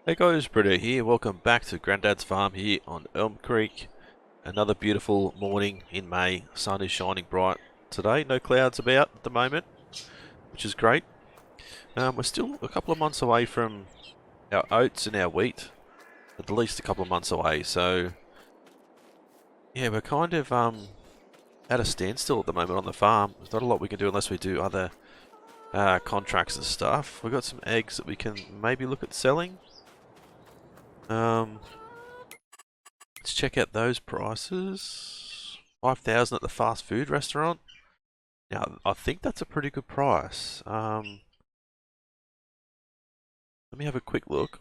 Hey guys, Britto here. Welcome back to Grandad's farm here on ElmCreek. Another beautiful morning in May. Sun is shining bright today. No clouds about at the moment, which is great. We're still a couple of months away from our oats and our wheat. At least a couple of months away. So, yeah, we're kind of at a standstill at the moment on the farm. There's not a lot we can do unless we do other contracts and stuff. We've got some eggs that we can maybe look at selling. Let's check out those prices. 5,000 at the fast food restaurant. Now, I think that's a pretty good price. Let me have a quick look.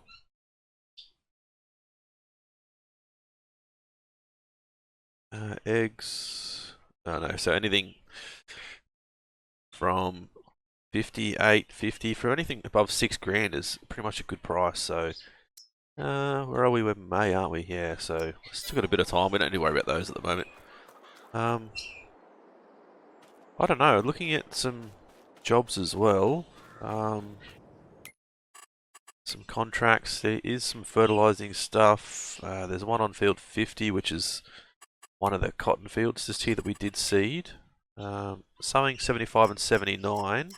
Eggs. Oh no, so anything from 58, 50 for anything above 6 grand is pretty much a good price. So, where are we? We're May, aren't we? Yeah, so we've still got a bit of time. We don't need to worry about those at the moment. I don't know. Looking at some jobs as well. Some contracts. There is some fertilizing stuff. There's one on field 50, which is one of the cotton fields just here that we did seed. Sowing 75 and 79,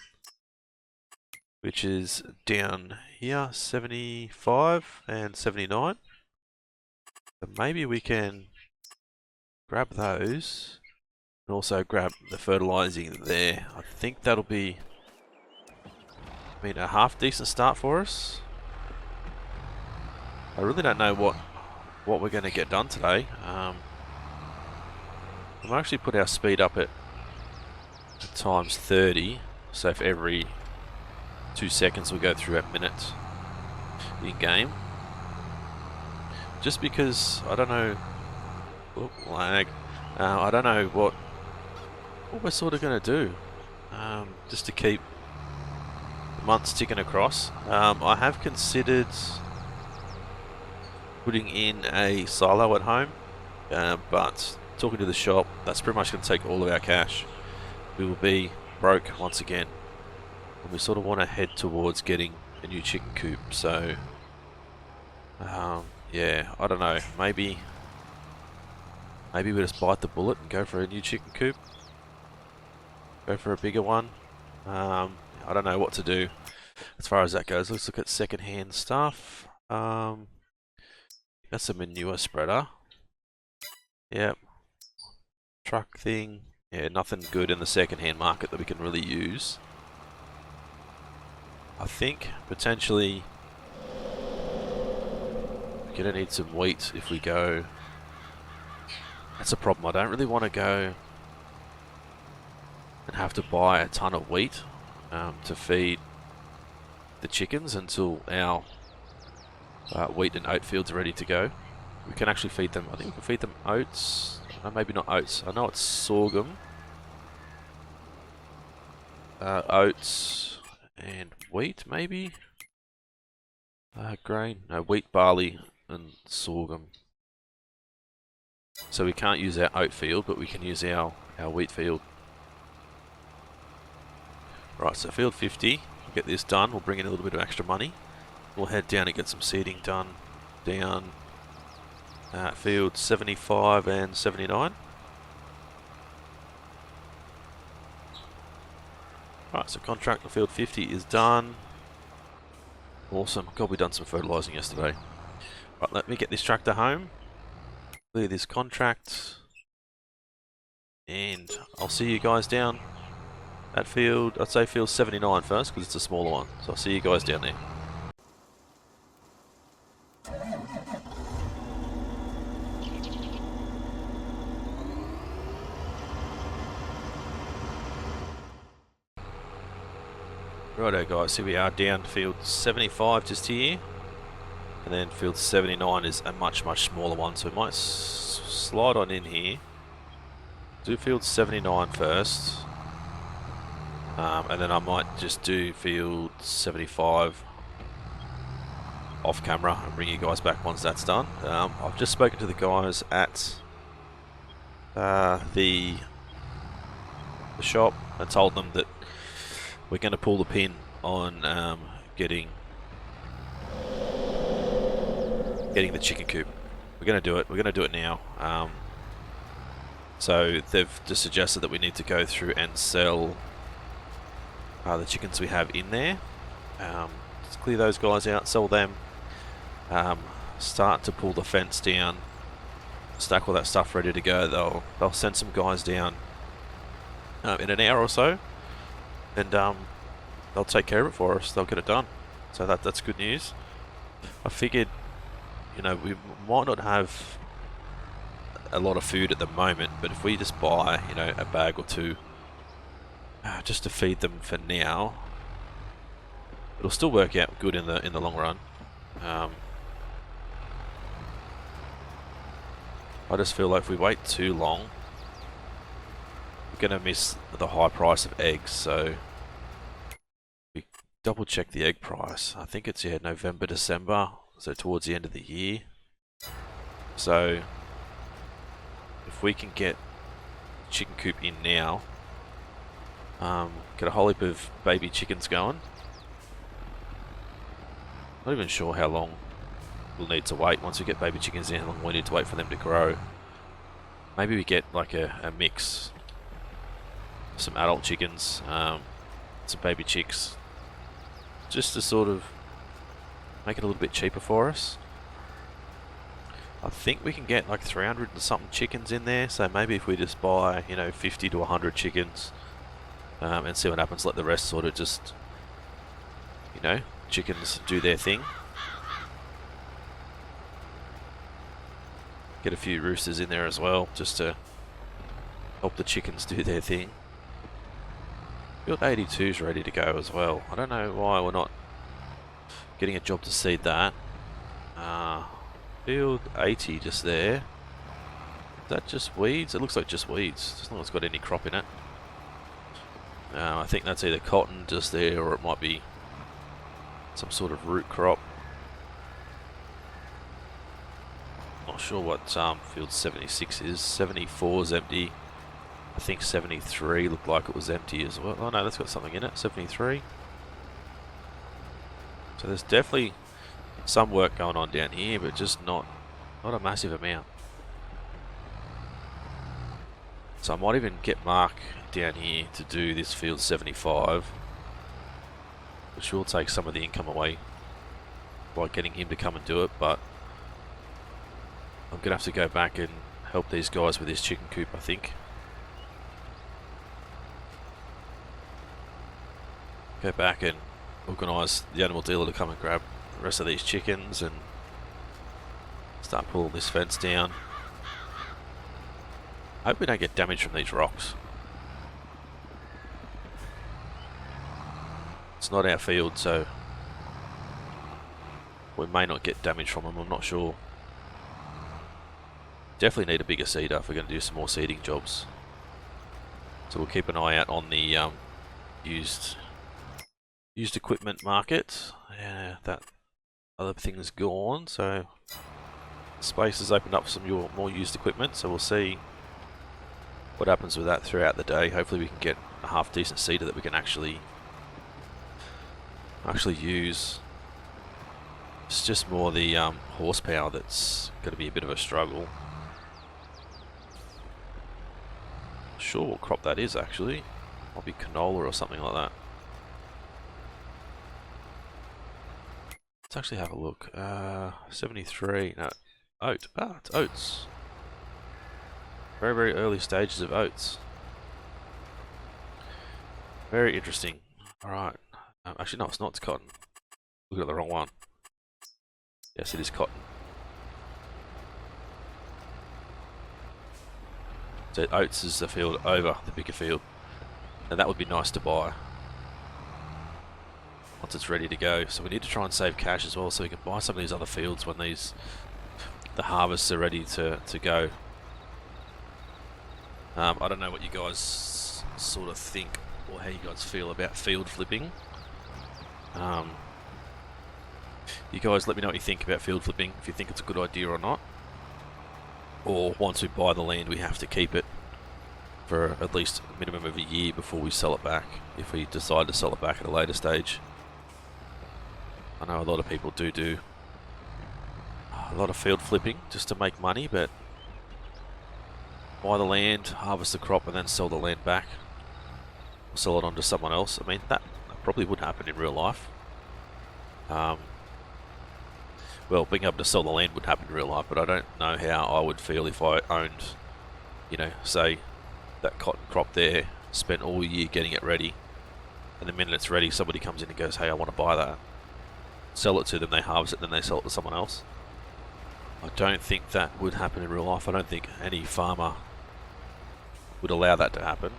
which is down here, 75 and 79. So maybe we can grab those and also grab the fertilizing there. I think that'll be, a half decent start for us. I really don't know what we're going to get done today. We'll actually put our speed up at times 30, so for every 2 seconds we'll go through a minute in game. Just because I don't know, lag. I don't know what we're sort of going to do, just to keep the months ticking across. I have considered putting in a silo at home, but talking to the shop, that's pretty much going to take all of our cash. We will be broke once again, and we sort of want to head towards getting a new chicken coop. So, yeah, I don't know. Maybe we just bite the bullet and go for a new chicken coop. Go for a bigger one. I don't know what to do as far as that goes. Let's look at second-hand stuff. That's a manure spreader. Yep. Truck thing. Yeah, nothing good in the second-hand market that we can really use. I think potentially we're gonna need some wheat if we go. That's a problem. I don't really want to go and have to buy a ton of wheat to feed the chickens until our wheat and oat fields are ready to go. We can actually feed them. I think we can feed them oats. Maybe not oats. I know it's sorghum, oats, and wheat. Maybe grain. No, wheat, barley, and sorghum. So we can't use our oat field, but we can use our wheat field. Right, so field 50, we'll get this done, we'll bring in a little bit of extra money. We'll head down and get some seeding done down field 75 and 79. Right, so contract on field 50 is done. Awesome, God, we done some fertilizing yesterday. Right, let me get this tractor home, clear this contract, and I'll see you guys down at field, I'd say field 79 first, because it's a smaller one. So I'll see you guys down there. Righto guys, here we are down field 75 just here. And then field 79 is a much smaller one, so we might slide on in here. Do field 79 first. And then I might just do field 75 off camera and bring you guys back once that's done. I've just spoken to the guys at the shop and told them that we're going to pull the pin on getting getting the chicken coop. We're going to do it. We're going to do it now. So they've just suggested that we need to go through and sell the chickens we have in there. Just clear those guys out, sell them. Start to pull the fence down. Stack all that stuff ready to go. They'll send some guys down in an hour or so, and they'll take care of it for us. They'll get it done. So that's good news. I figured, you know, we might not have a lot of food at the moment, but if we just buy, you know, a bag or two just to feed them for now, it'll still work out good in the long run. I just feel like if we wait too long, we're gonna miss the high price of eggs. So we double check the egg price. I think it's November, December, so towards the end of the year. So if we can get chicken coop in now, get a whole heap of baby chickens going. Not even sure how long we'll need to wait once we get baby chickens in, how long we need to wait for them to grow. Maybe we get like a mix. Some adult chickens, some baby chicks, just to sort of make it a little bit cheaper for us. I think we can get like 300 and something chickens in there, so maybe if we just buy, you know, 50 to 100 chickens and see what happens, let the rest sort of just, you know, chickens do their thing. Get a few roosters in there as well, just to help the chickens do their thing. Field 82 is ready to go as well. I don't know why we're not getting a job to seed that. Field 80 just there. Is that just weeds? It looks like just weeds. It's not it's got any crop in it. I think that's either cotton just there, or it might be some sort of root crop. Not sure what field 76 is. 74 is empty. I think 73 looked like it was empty as well. Oh no, that's got something in it. 73. So there's definitely some work going on down here, but just not a massive amount. So I might even get Mark down here to do this field 75, which will take some of the income away by getting him to come and do it, but I'm gonna have to go back and help these guys with this chicken coop, I think. Go back and organise the animal dealer to come and grab the rest of these chickens and start pulling this fence down. I hope we don't get damage from these rocks. It's not our field, so we may not get damage from them, I'm not sure. Definitely need a bigger seeder if we're going to do some more seeding jobs. So we'll keep an eye out on the used equipment market. Yeah, that other thing's gone, so space has opened up for some more used equipment, so we'll see what happens with that throughout the day. Hopefully we can get a half decent seeder that we can actually use. It's just more the horsepower that's going to be a bit of a struggle. Not sure what crop that is actually. Might be canola or something like that. Let's actually have a look. 73. No, oat. Ah, it's oats. Very, very early stages of oats. Very interesting. Alright. Actually, no, it's not. It's cotton. Look at the wrong one. Yes, it is cotton. So oats is the field over the bigger field. And that would be nice to buy once it's ready to go. So we need to try and save cash as well, so we can buy some of these other fields when the harvests are ready to go. I don't know what you guys sort of think or how you guys feel about field flipping. You guys let me know what you think about field flipping, if you think it's a good idea or not. Or once we buy the land we have to keep it for at least a minimum of a year before we sell it back, if we decide to sell it back at a later stage. I know a lot of people do a lot of field flipping just to make money, but buy the land, harvest the crop, and then sell the land back. Or sell it on to someone else. I mean, that probably would happen in real life. Well, being able to sell the land would happen in real life, but I don't know how I would feel if I owned, you know, say that cotton crop there, spent all year getting it ready, and the minute it's ready, somebody comes in and goes, hey, I want to buy that. Sell it to them, they harvest it, and then they sell it to someone else. I don't think that would happen in real life. I don't think any farmer would allow that to happen.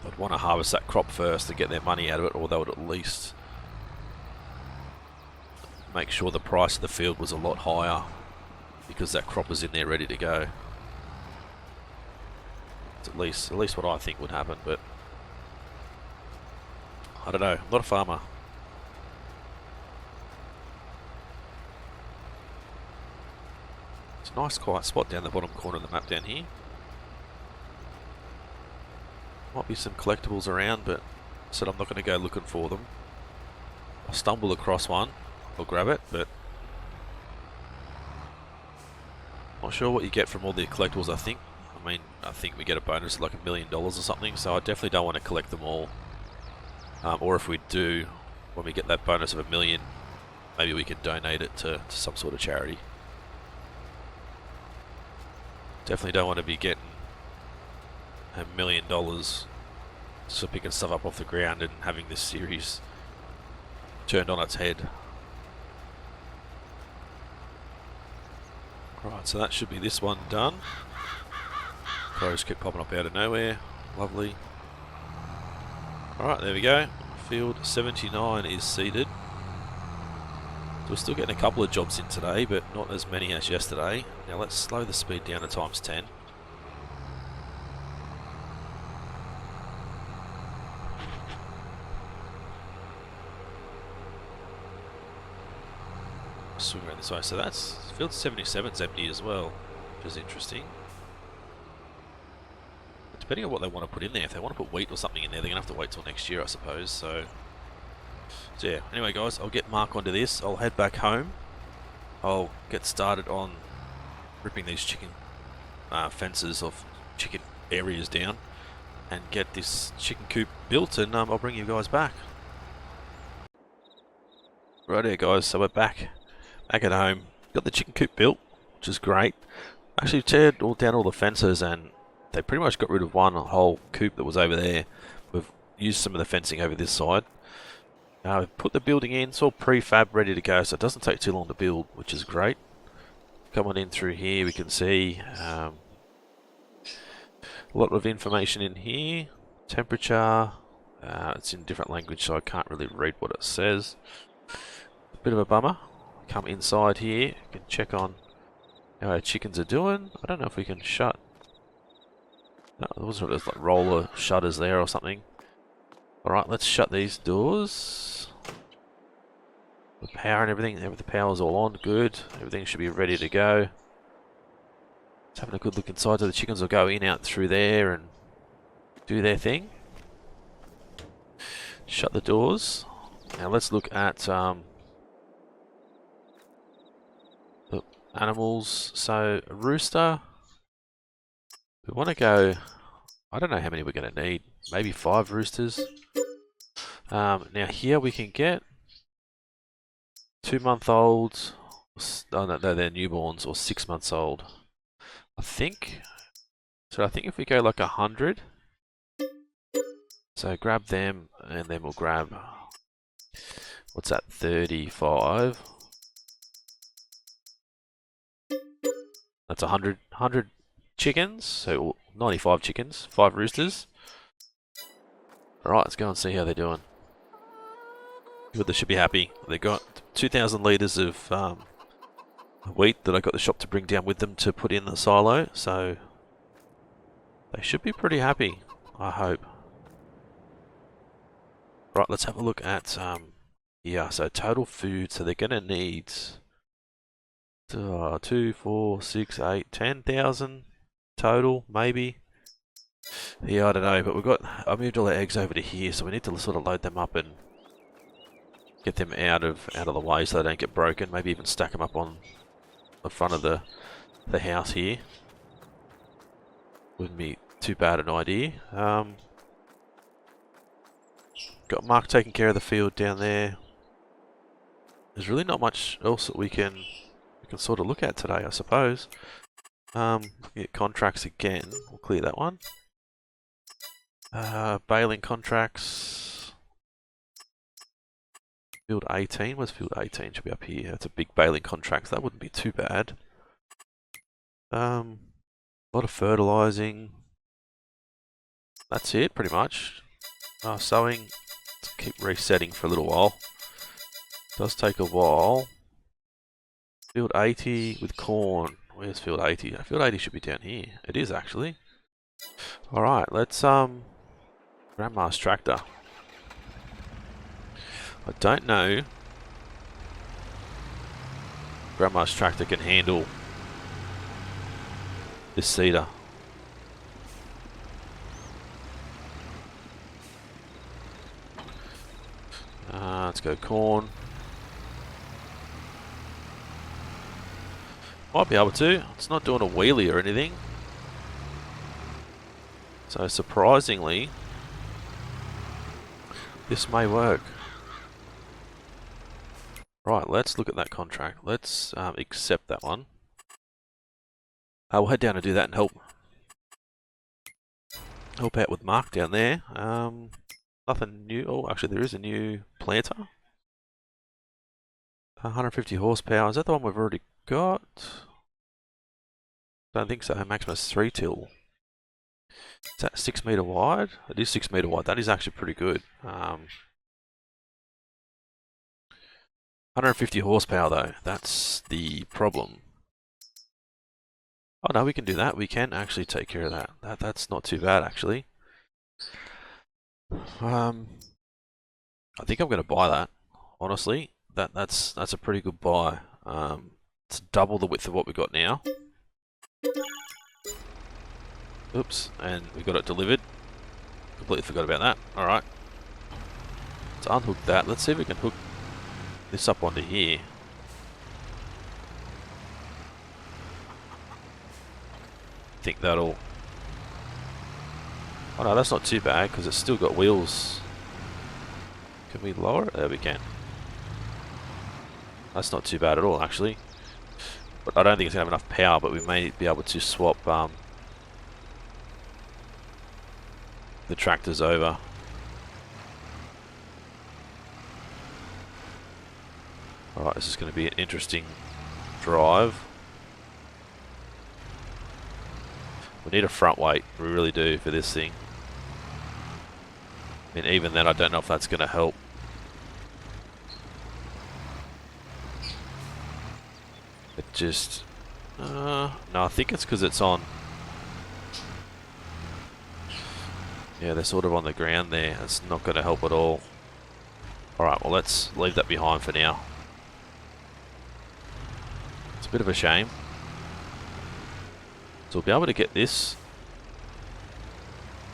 They'd want to harvest that crop first to get their money out of it, or they would at least make sure the price of the field was a lot higher because that crop is in there ready to go. It's at least what I think would happen, but I don't know. I'm not a farmer. It's a nice quiet spot down the bottom corner of the map down here. Might be some collectibles around, but I said I'm not going to go looking for them. I'll stumble across one, I'll grab it, but not sure what you get from all the collectibles. I think we get a bonus of like $1 million or something, so I definitely don't want to collect them all. Or if we do, when we get that bonus of $1 million, maybe we can donate it to some sort of charity. Definitely don't want to be getting $1 million just picking stuff up off the ground and having this series turned on its head. Right, so that should be this one done. Crows keep popping up out of nowhere. Lovely. Alright, there we go. Field 79 is seeded. We're still getting a couple of jobs in today, but not as many as yesterday. Now let's slow the speed down to times 10. Swing around this way. So that's field 77's empty as well, which is interesting. But depending on what they want to put in there, if they want to put wheat or something in there, they're going to have to wait till next year, I suppose. So yeah, anyway guys, I'll get Mark onto this. I'll head back home. I'll get started on ripping these chicken fences of chicken areas down and get this chicken coop built, and I'll bring you guys back. Right here guys, so we're back at home. Got the chicken coop built, which is great. Actually teared down all the fences, and they pretty much got rid of one whole coop that was over there. We've used some of the fencing over this side. We've put the building in, it's all prefab ready to go, so it doesn't take too long to build, which is great. Coming in through here, we can see a lot of information in here. Temperature, it's in different language, so I can't really read what it says. A bit of a bummer. Come inside here, you can check on how our chickens are doing. I don't know if we can shut. No, there was like roller shutters there or something. Alright, let's shut these doors. The power and everything, the power's all on, good. Everything should be ready to go. Just having a good look inside, so the chickens will go in, out through there and do their thing. Shut the doors. Now let's look at the animals. So, a rooster. We want to go, I don't know how many we're going to need. Maybe 5 roosters. Now here we can get 2-month-olds. Oh no, they're newborns, or 6 months old. I think. So I think if we go like 100. So grab them, and then we'll grab, what's that, 35. That's 100 chickens, so 95 chickens, 5 roosters. Alright, let's go and see how they're doing. Good, they should be happy. They got 2,000 litres of wheat that I got the shop to bring down with them to put in the silo, so they should be pretty happy, I hope. Right, let's have a look at yeah, so total food, so they're going to need 2, 4, 6, 8, 10,000 total, maybe. Yeah, I don't know, but I moved all our eggs over to here, so we need to sort of load them up and get them out of the way so they don't get broken. Maybe even stack them up on the front of the house here. Wouldn't be too bad an idea. Got Mark taking care of the field down there. There's really not much else that we can sort of look at today, I suppose. Looking at contracts again. We'll clear that one. Baling contracts. Field 18. Where's field 18? Should be up here. That's a big baling contract. That wouldn't be too bad. A lot of fertilizing. That's it, pretty much. Sowing. Let's keep resetting for a little while. Does take a while. Field 80 with corn. Where's field 80? Field 80 should be down here. It is actually. Alright, let's Grandma's tractor. I don't know. Grandma's tractor can handle this seeder. Let's go corn. Might be able to. It's not doing a wheelie or anything. So surprisingly, this may work. Right, let's look at that contract. Let's accept that one. We'll head down and do that and help out with Mark down there. Nothing new. Oh, actually there is a new planter. 150 horsepower. Is that the one we've already got? Don't think so. Maximus 3 till. Is that 6 meter wide? It is 6 meter wide. That is actually pretty good. 150 horsepower though. That's the problem. Oh no, we can do that. We can actually take care of that. That's not too bad actually. I think I'm going to buy that. Honestly, that's a pretty good buy. It's double the width of what we got now. Oops, and we got it delivered. Completely forgot about that. Alright. Let's unhook that. Let's see if we can hook this up onto here. I think that'll... Oh no, that's not too bad because it's still got wheels. Can we lower it? There we can. That's not too bad at all actually. But I don't think it's going to have enough power, but we may be able to swap the tractors over. Alright, this is going to be an interesting drive. We need a front weight, we really do, for this thing. I mean, even then I don't know if that's going to help. It just... no, I think it's because it's on... Yeah, they're sort of on the ground there. It's not going to help at all. Alright, well let's leave that behind for now. It's a bit of a shame. So we'll be able to get this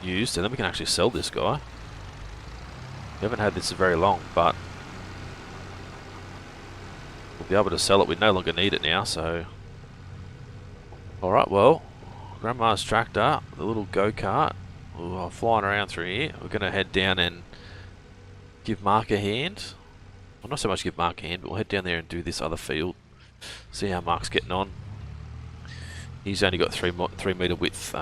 used and then we can actually sell this guy. We haven't had this very long, but we'll be able to sell it. We no longer need it now, so... Alright, well, Grandma's tractor, the little go-kart, flying around through here. We're going to head down and give Mark a hand. Well, not so much give Mark a hand, but we'll head down there and do this other field. See how Mark's getting on. He's only got 3 meter width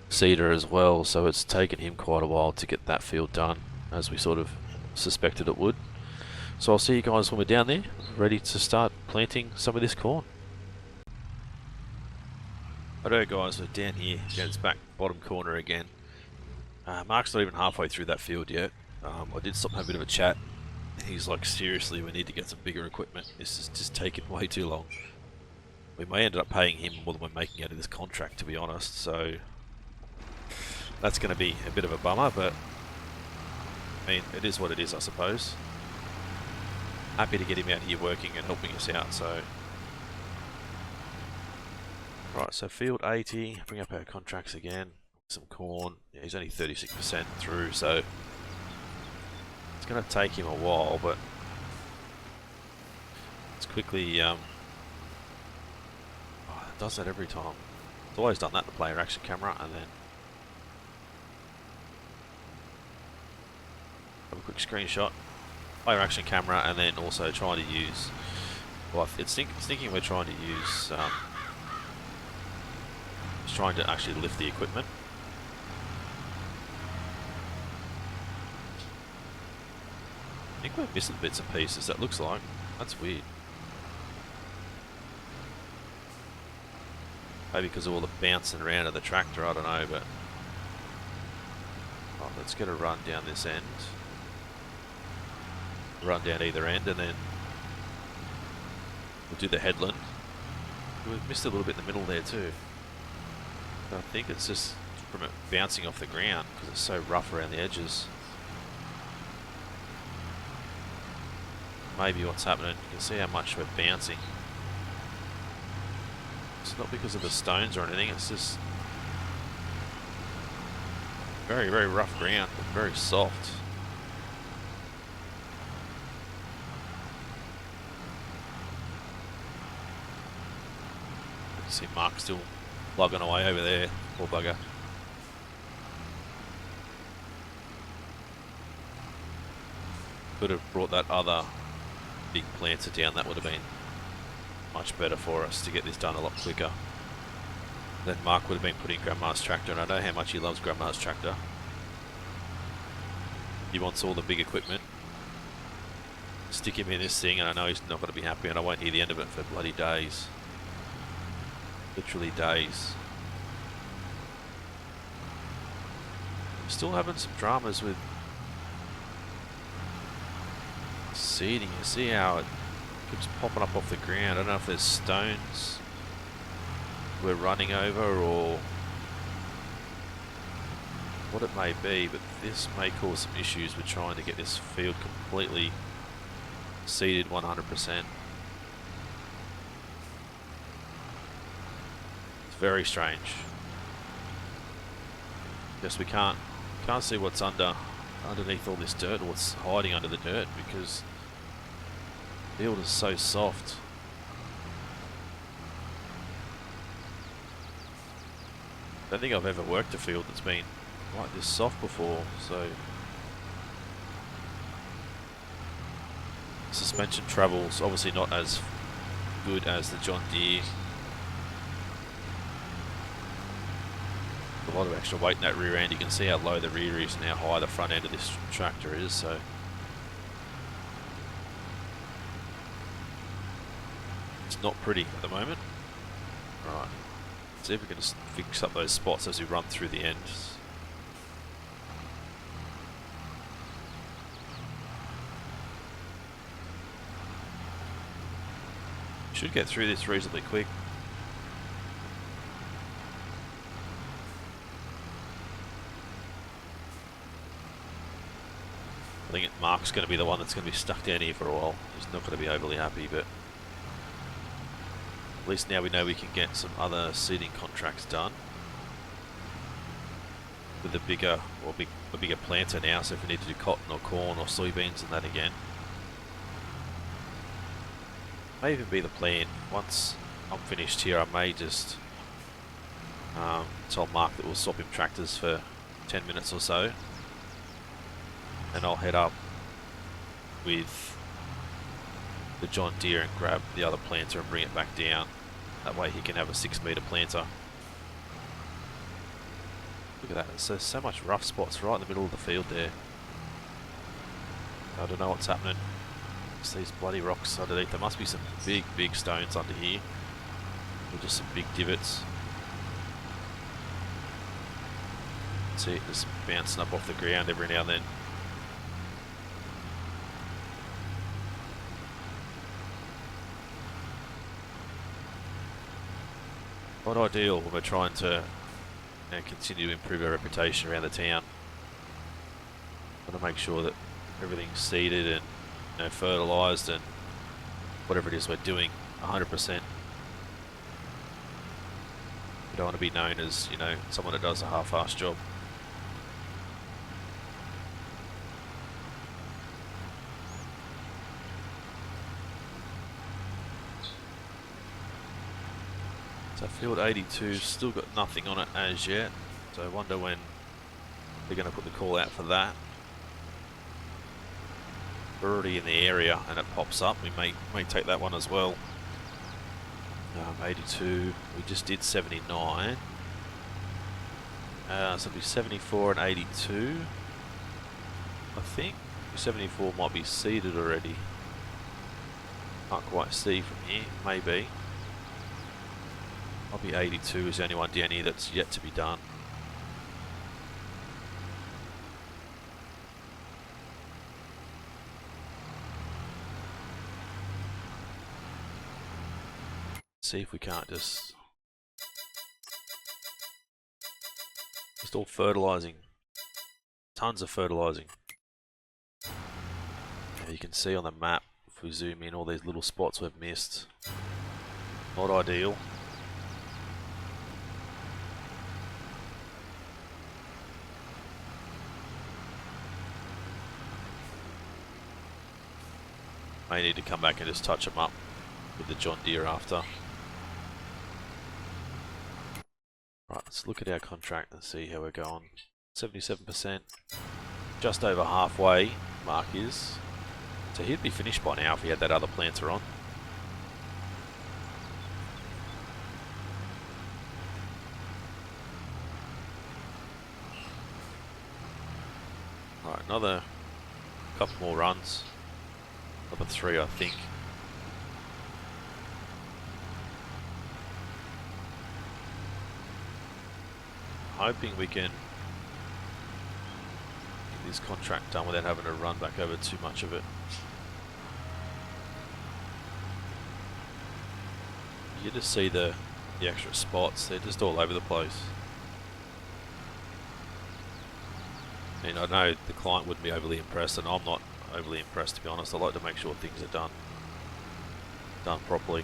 seeder as well, so it's taken him quite a while to get that field done, as we sort of suspected it would. So I'll see you guys when we're down there, ready to start planting some of this corn. Righto guys, we're down here, down this back bottom corner again. Mark's not even halfway through that field yet. I did stop and have a bit of a chat. He's like, seriously, we need to get some bigger equipment. This is just taking way too long. We may end up paying him more than we're making out of this contract, to be honest, so that's going to be a bit of a bummer, but I mean, it is what it is, I suppose. Happy to get him out here working and helping us out, so... Right, so field 80, bring up our contracts again, some corn. Yeah, he's only 36% through, so it's going to take him a while, but it's quickly. Oh, it does that every time. It's always done that, the player action camera, and then have a quick screenshot, player action camera, and then also trying to use. Well, it's thinking we're trying to use. It's trying to actually lift the equipment. I think we're missing bits and pieces, that looks like. That's weird. Maybe because of all the bouncing around of the tractor, I don't know, but... Oh, let's get a run down this end. Run down either end, and then we'll do the headland. We've missed a little bit in the middle there too. But I think it's just from it bouncing off the ground, because it's so rough around the edges. Maybe what's happening, you can see how much we're bouncing. It's not because of the stones or anything, it's just very, very rough ground, but very soft. You can see Mark still plugging away over there, poor bugger. Could have brought that other big planter down, that would have been much better for us to get this done a lot quicker. Then Mark would have been putting Grandma's tractor, and I know how much he loves Grandma's tractor. He wants all the big equipment. Stick him in this thing, and I know he's not going to be happy, and I won't hear the end of it for bloody days. Literally days. Still having some dramas with seeding. You see how it keeps popping up off the ground. I don't know if there's stones we're running over or what it may be, but this may cause some issues with trying to get this field completely seeded 100%. It's very strange. Guess we can't see what's underneath all this dirt, or what's hiding under the dirt, because the field is so soft. I don't think I've ever worked a field that's been like this soft before, so suspension travels obviously not as good as the John Deere. A lot of extra weight in that rear end. You can see how low the rear is and how high the front end of this tractor is, so it's not pretty at the moment. Right, see if we can just fix up those spots as we run through the ends. Should get through this reasonably quick. I think Mark's going to be the one that's going to be stuck down here for a while. He's not going to be overly happy, but at least now we know we can get some other seeding contracts done with a bigger planter now. So if we need to do cotton or corn or soybeans and that again, may even be the plan. Once I'm finished here, I may just tell Mark that we'll swap him tractors for 10 minutes or so, and I'll head up with the John Deere and grab the other planter and bring it back down. That way he can have a 6-metre planter. Look at that, there's so much rough spots right in the middle of the field there. I don't know what's happening. It's these bloody rocks underneath. There must be some big stones under here, or just some big divots. See it just bouncing up off the ground every now and then. Not ideal when we're trying to continue to improve our reputation around the town. Want to make sure that everything's seeded and fertilised and whatever it is we're doing 100%. We don't want to be known as, someone that does a half-assed job. So field 82 still got nothing on it as yet. So I wonder when they're going to put the call out for that. We're already in the area and it pops up. We may take that one as well. 82. We just did 79. So it'll be 74 and 82. I think 74 might be seeded already. Can't quite see from here. Maybe. I'll be 82 is the only one down here that's yet to be done. See if we can't just all fertilizing. Tons of fertilizing. Now you can see on the map, if we zoom in, all these little spots we've missed. Not ideal. May need to come back and just touch them up with the John Deere after. Right, let's look at our contract and see how we're going. 77%, just over halfway mark is. So he'd be finished by now if he had that other planter on. Alright, another couple more runs. Another 3, I think. Hoping we can get this contract done without having to run back over too much of it. You just see the extra spots, they're just all over the place. And I know the client wouldn't be overly impressed, and I'm not overly impressed, to be honest. I like to make sure things are done properly.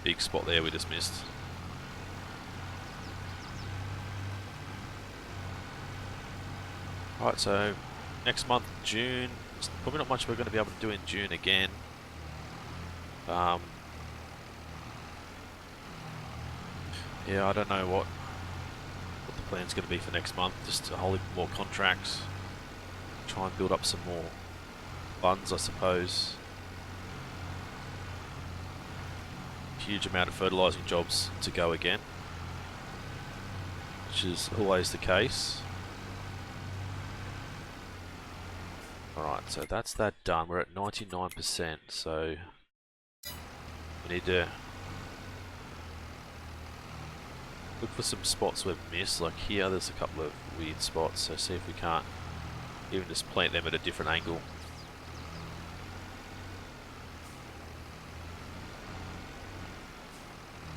Big spot there we just missed. Alright, so next month, June, there's probably not much we're going to be able to do in June again. Yeah, I don't know what the plan's going to be for next month. Just a whole heap more contracts. Try and build up some more funds, I suppose. Huge amount of fertilising jobs to go again, which is always the case. Alright, so that's that done. We're at 99%, so we need to look for some spots we've missed. Like here, there's a couple of weird spots, so see if we can't even just plant them at a different angle.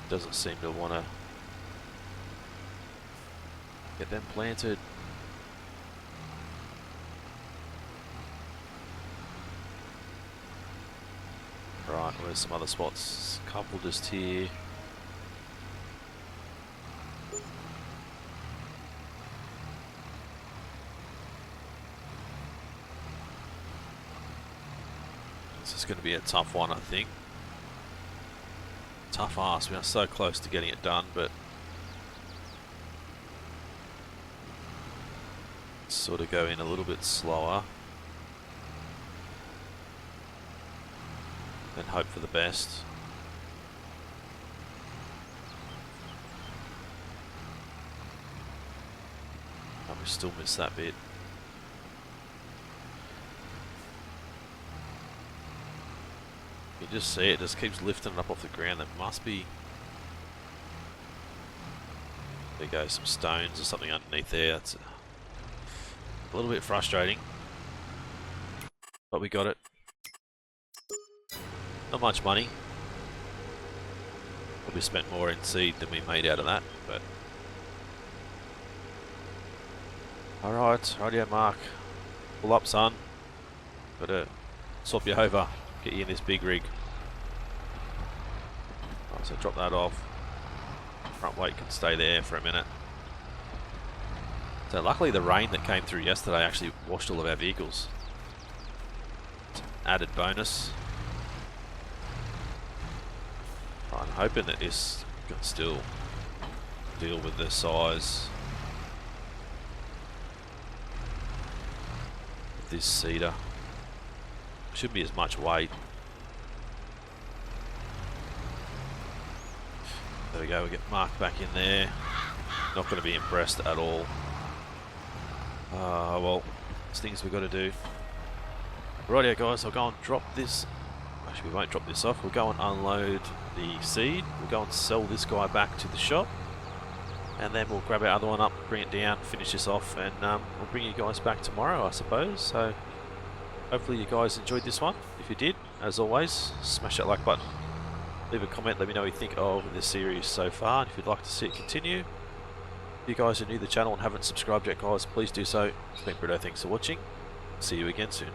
Doesn't seem to want to get them planted. Right, where's some other spots? Couple just here. This is going to be a tough one, I think. Tough ask, we are so close to getting it done, but sort of go in a little bit slower and hope for the best. And we still miss that bit. You just see it just keeps lifting it up off the ground. There must be, there goes some stones or something underneath there. That's a little bit frustrating, but we got it. Not much money. Probably spent more in seed than we made out of that, but alright, rightio Mark. Pull up, son. Gotta swap you over. Get you in this big rig. Right, so drop that off. Front weight can stay there for a minute. So luckily the rain that came through yesterday actually washed all of our vehicles. It's an added bonus. I'm hoping that this can still deal with the size of this seeder. Should be as much weight. There we go, we get Mark back in there. Not going to be impressed at all. Well, there's things we've got to do. Rightio guys, I'll go and drop this. Actually, we won't drop this off. We'll go and unload the seed. We'll go and sell this guy back to the shop. And then we'll grab our other one up, bring it down, finish this off, and we'll bring you guys back tomorrow, I suppose. So, hopefully you guys enjoyed this one. If you did, as always, smash that like button. Leave a comment, let me know what you think of this series so far, and if you'd like to see it continue. If you guys are new to the channel and haven't subscribed yet, guys, please do so. It's been Britto, thanks for watching. See you again soon.